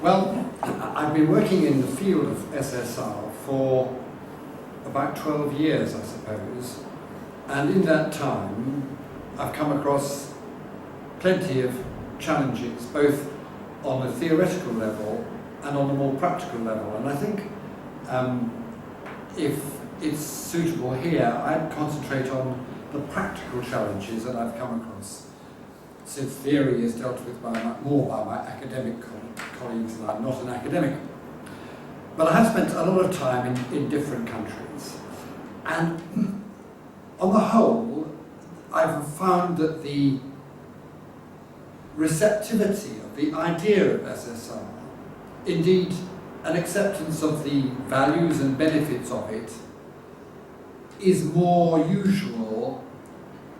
Well, I've been working in the field of SSR for about 12 years, I suppose, and in that time I've come across plenty of challenges, both on a theoretical level and on a more practical level. And I think if it's suitable here, I'd concentrate on the practical challenges that I've come across, since theory is dealt with more by my academic colleagues, and I'm not an academic. But I have spent a lot of time in different countries, and on the whole, I've found that the receptivity of the idea of SSR, indeed an acceptance of the values and benefits of it, is more usual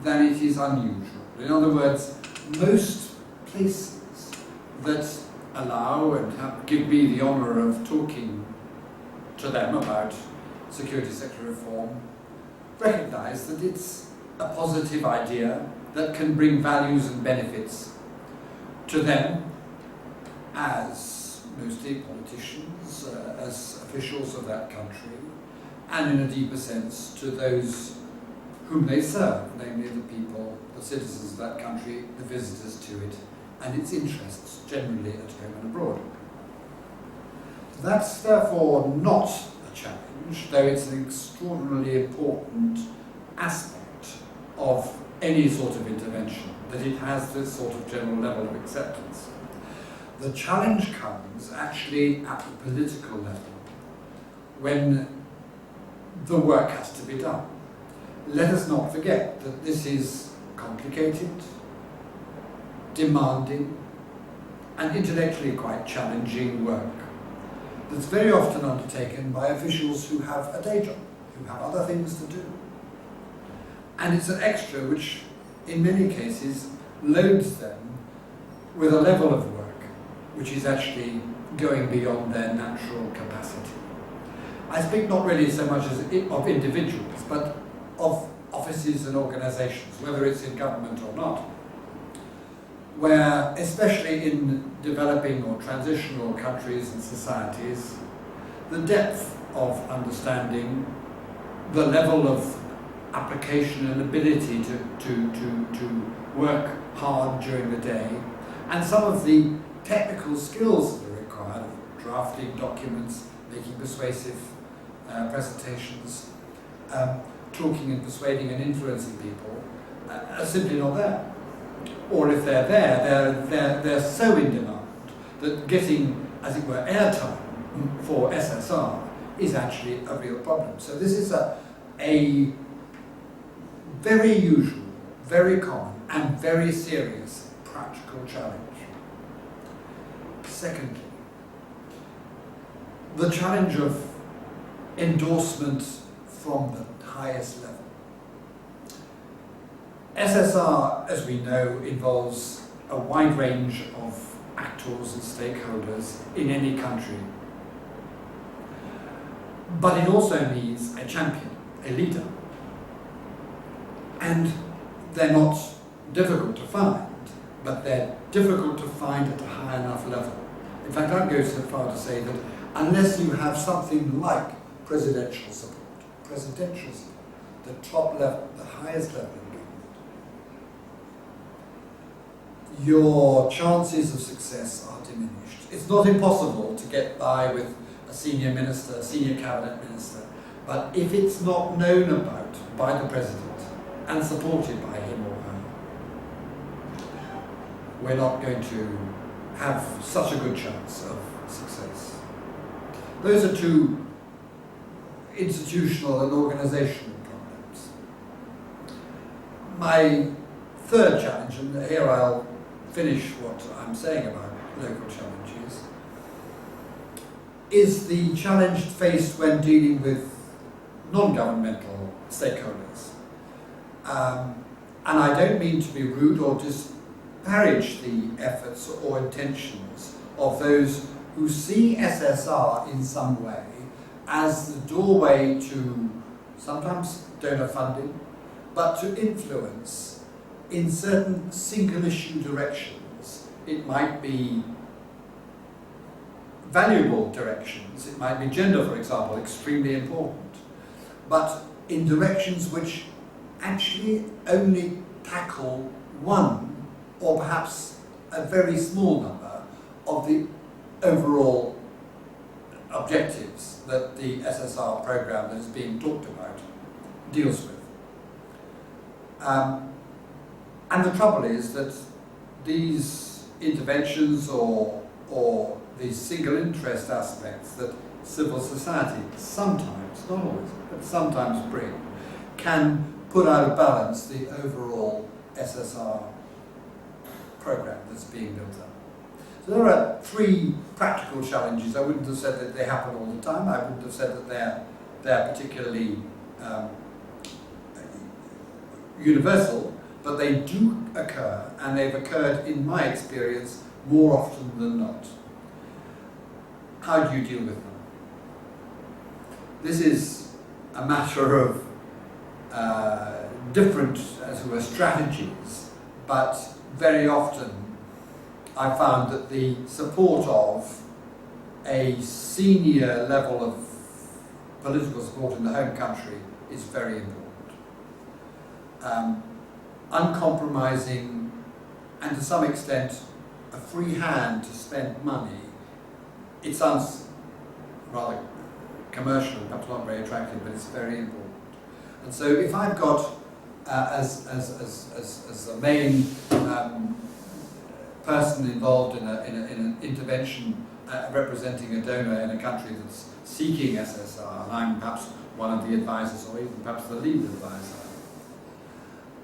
than it is unusual. In other words, most places that allow and give me the honour of talking to them about security sector reform recognise that it's a positive idea that can bring values and benefits to them as mostly politicians, as officials of that country, and in a deeper sense to those whom they serve, namely the people, the citizens of that country, the visitors to it, and its interests generally at home and abroad. That's therefore not a challenge, though it's an extraordinarily important aspect of any sort of intervention, that it has this sort of general level of acceptance. The challenge comes actually at the political level, when the work has to be done. Let us not forget that this is complicated, demanding, and intellectually quite challenging work that's very often undertaken by officials who have a day job, who have other things to do. And it's an extra which, in many cases, loads them with a level of work which is actually going beyond their natural capacity. I speak not really so much as of individuals, but of offices and organisations, whether it's in government or not, where, especially in developing or transitional countries and societies, the depth of understanding, the level of application and ability to work hard during the day, and some of the technical skills that are required of drafting documents, making persuasive presentations, talking and persuading and influencing people, are simply not there. Or if they're there, they're so in demand that getting, as it were, airtime for SSR is actually a real problem. So this is a very usual, very common, and very serious practical challenge. Secondly, the challenge of endorsement from the highest level. SSR, as we know, involves a wide range of actors and stakeholders in any country. But it also needs a champion, a leader. And they're not difficult to find, but they're difficult to find at a high enough level. In fact, I'd go so far to say that unless you have something like presidential support, the top level, the highest level of government, your chances of success are diminished. It's not impossible to get by with a senior minister, a senior cabinet minister, but if it's not known about by the president and supported by him or her, we're not going to have such a good chance of success. Those are two institutional and organizational problems. My third challenge, and here I'll finish what I'm saying about local challenges, is the challenge faced when dealing with non-governmental stakeholders. And I don't mean to be rude or disparage the efforts or intentions of those who see SSR in some way as the doorway to sometimes donor funding, but to influence in certain single issue directions. It might be valuable directions. It might be gender, for example, extremely important, but in directions which actually only tackle one or perhaps a very small number of the overall objectives that the SSR program that is being talked about deals with. And the trouble is that these interventions or these single interest aspects that civil society sometimes, not always, but sometimes bring, can put out of balance the overall SSR program that's being built up. So there are three practical challenges. I wouldn't have said that they happen all the time. I wouldn't have said that they're particularly universal, but they do occur, and they've occurred, in my experience, more often than not. How do you deal with them? This is a matter of different, as it were, strategies, but very often I found that the support of a senior level of political support in the home country is very important. Uncompromising and to some extent a free hand to spend money. It sounds rather commercial, perhaps not very attractive, but it's very important. And so if I've got as the main person involved in an intervention representing a donor in a country that's seeking SSR, and I'm perhaps one of the advisors or even perhaps the lead advisor,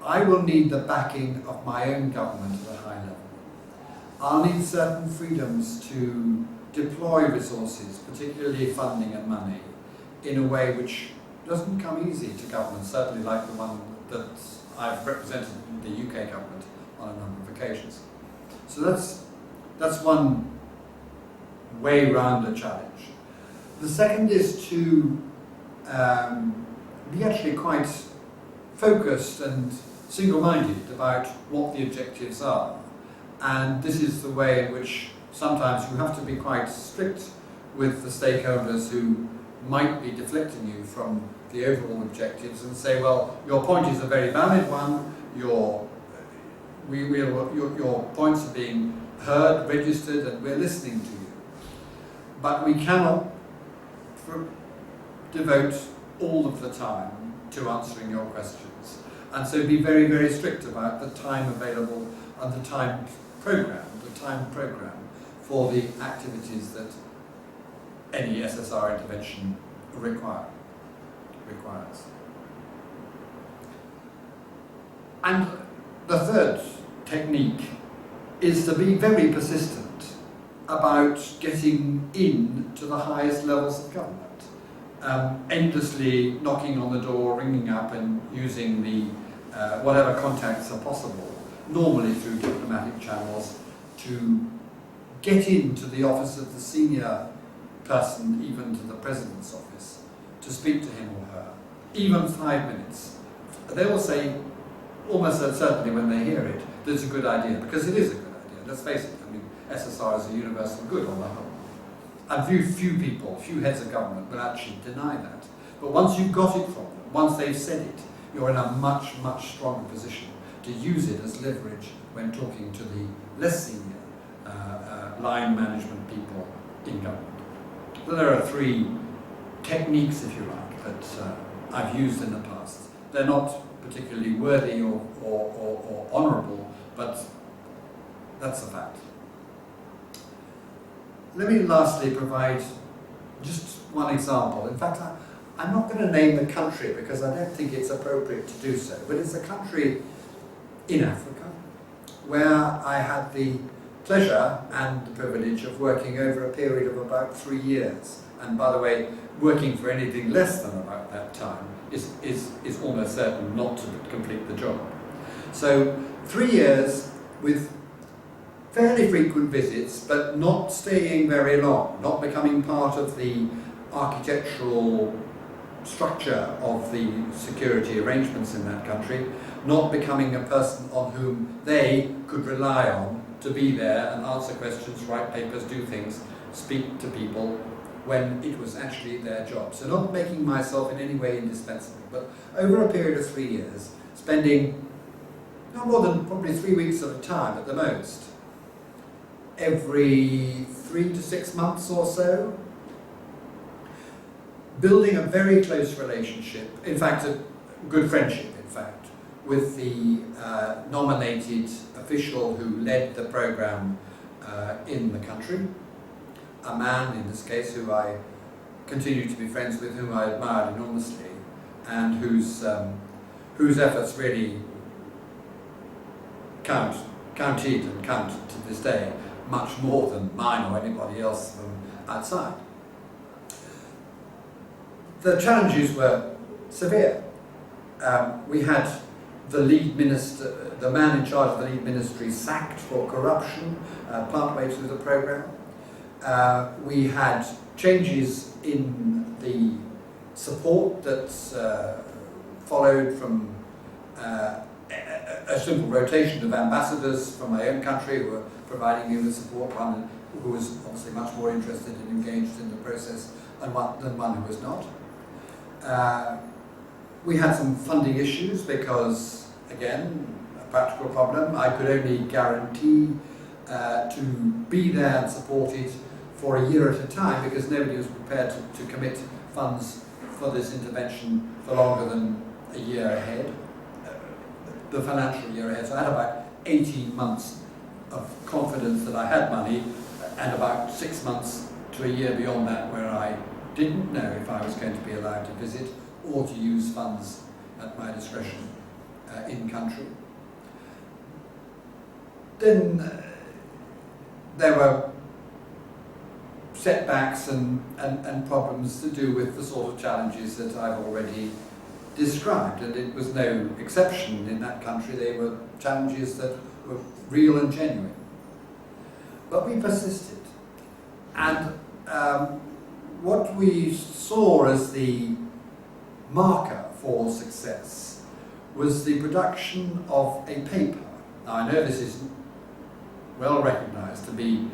I will need the backing of my own government at a high level. I'll need certain freedoms to deploy resources, particularly funding and money, in a way which doesn't come easy to governments, certainly like the one that I've represented in the UK government on a number of occasions. So that's one way round the challenge. The second is to be actually quite focused and single-minded about what the objectives are. And this is the way in which sometimes you have to be quite strict with the stakeholders who might be deflecting you from the overall objectives and say, well, your point is a very valid one, your points are being heard, registered, and we're listening to you. But we cannot devote all of the time to answering your questions. And so be very, very strict about the time available and the time program for the activities that any SSR intervention requires. And the third technique is to be very persistent about getting in to the highest levels of government. Endlessly knocking on the door, ringing up and using the whatever contacts are possible, normally through diplomatic channels, to get into the office of the senior person, even to the President's office, to speak to him or her, even 5 minutes. They will say, almost certainly when they hear it, that it's a good idea, because it is a good idea. Let's face it, I mean, SSR is a universal good on the whole. And few heads of government will actually deny that. But once you've got it from them, once they've said it, you're in a much, much stronger position to use it as leverage when talking to the less senior line management people in government. So there are three techniques, if you like, that I've used in the past. They're not particularly worthy or honourable, but that's a fact. Let me lastly provide just one example. In fact, I'm not going to name the country because I don't think it's appropriate to do so, but it's a country in Africa where I had the pleasure and the privilege of working over a period of about 3 years. And by the way, working for anything less than about that time is almost certain not to complete the job. So 3 years with fairly frequent visits, but not staying very long, not becoming part of the architectural structure of the security arrangements in that country, not becoming a person on whom they could rely on to be there and answer questions, write papers, do things, speak to people, when it was actually their job. So not making myself in any way indispensable, but over a period of 3 years, spending no more than probably 3 weeks at a time at the most, every 3 to 6 months or so, building a very close relationship, in fact a good friendship in fact, with the nominated official who led the programme in the country, a man in this case who I continue to be friends with, whom I admired enormously, and whose efforts really counted and count to this day much more than mine or anybody else from outside. The challenges were severe. We had the lead minister, the man in charge of the lead ministry, sacked for corruption partway through the programme. We had changes in the support that followed from a simple rotation of ambassadors from my own country who were providing me with support, one who was obviously much more interested and engaged in the process than one who was not. We had some funding issues because, again, a practical problem. I could only guarantee to be there and support it for a year at a time because nobody was prepared to commit funds for this intervention for longer than a year ahead, the financial year ahead. So I had about 18 months of confidence that I had money and about 6 months to a year beyond that where I didn't know if I was going to be allowed to visit or to use funds at my discretion in country. Then there were setbacks and problems to do with the sort of challenges that I've already described, and it was no exception in that country. They were challenges that were real and genuine. But we persisted, and what we saw as the marker for success was the production of a paper. Now I know this is well recognised to be,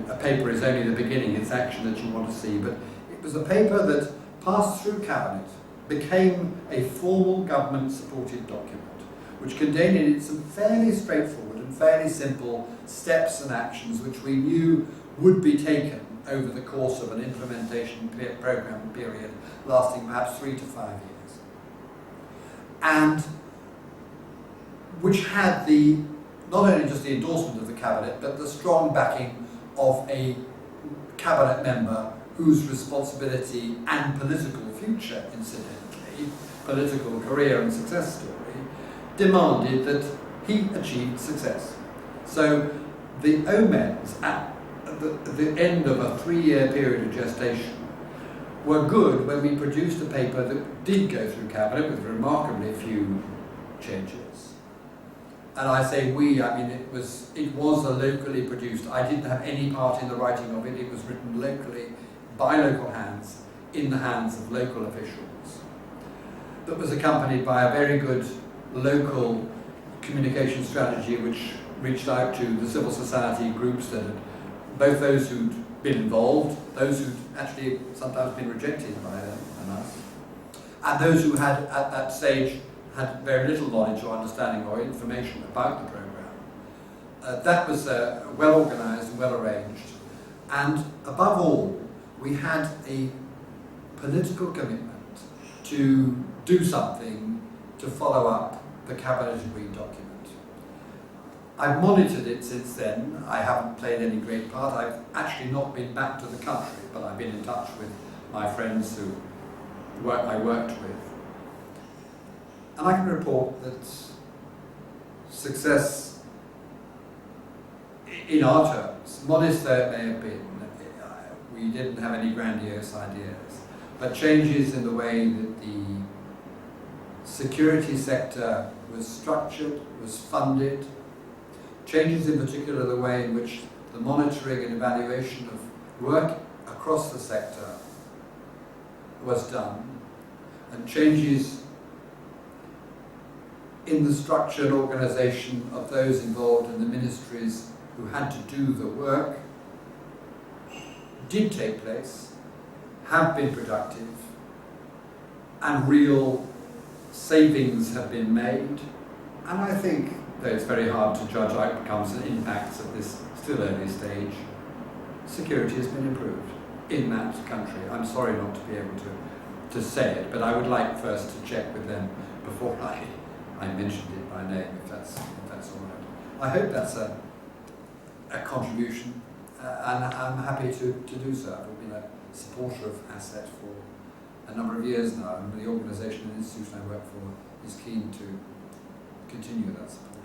a paper is only the beginning, it's action that you want to see, but it was a paper that passed through Cabinet, became a formal government-supported document, which contained in it some fairly straightforward and fairly simple steps and actions which we knew would be taken over the course of an implementation programme period lasting perhaps 3 to 5 years, and which had not only just the endorsement of the Cabinet, but the strong backing of a Cabinet member whose responsibility and political future, incidentally, political career and success story, demanded that he achieved success. So the omens at the end of a 3-year period of gestation were good when we produced a paper that did go through Cabinet with remarkably few changes. And I say we, I mean it was a locally produced. I didn't have any part in the writing of it. It was written locally by local hands, in the hands of local officials. That was accompanied by a very good local communication strategy which reached out to the civil society groups that had, both those who'd been involved, those who'd actually sometimes been rejected by them and us, and those who had at that stage had very little knowledge or understanding or information about the programme. That was well organised and well arranged, and above all, we had a political commitment to do something to follow up the Cabinet agreed document. I've monitored it since then. I haven't played any great part. I've actually not been back to the country, but I've been in touch with my friends who I worked with. And I can report that success, in our terms, modest though it may have been, we didn't have any grandiose ideas, but changes in the way that the security sector was structured, was funded, changes in particular the way in which the monitoring and evaluation of work across the sector was done, and changes in the structure and organisation of those involved in the ministries who had to do the work did take place, have been productive, and real savings have been made. And I think, though it's very hard to judge outcomes and impacts at this still early stage, security has been improved in that country. I'm sorry not to be able to say it, but I would like first to check with them before I mentioned it by name, if that's all right. I hope that's a contribution, and I'm happy to do so. I've been a supporter of ASSET for a number of years now, and the organisation and institution I work for is keen to continue that support.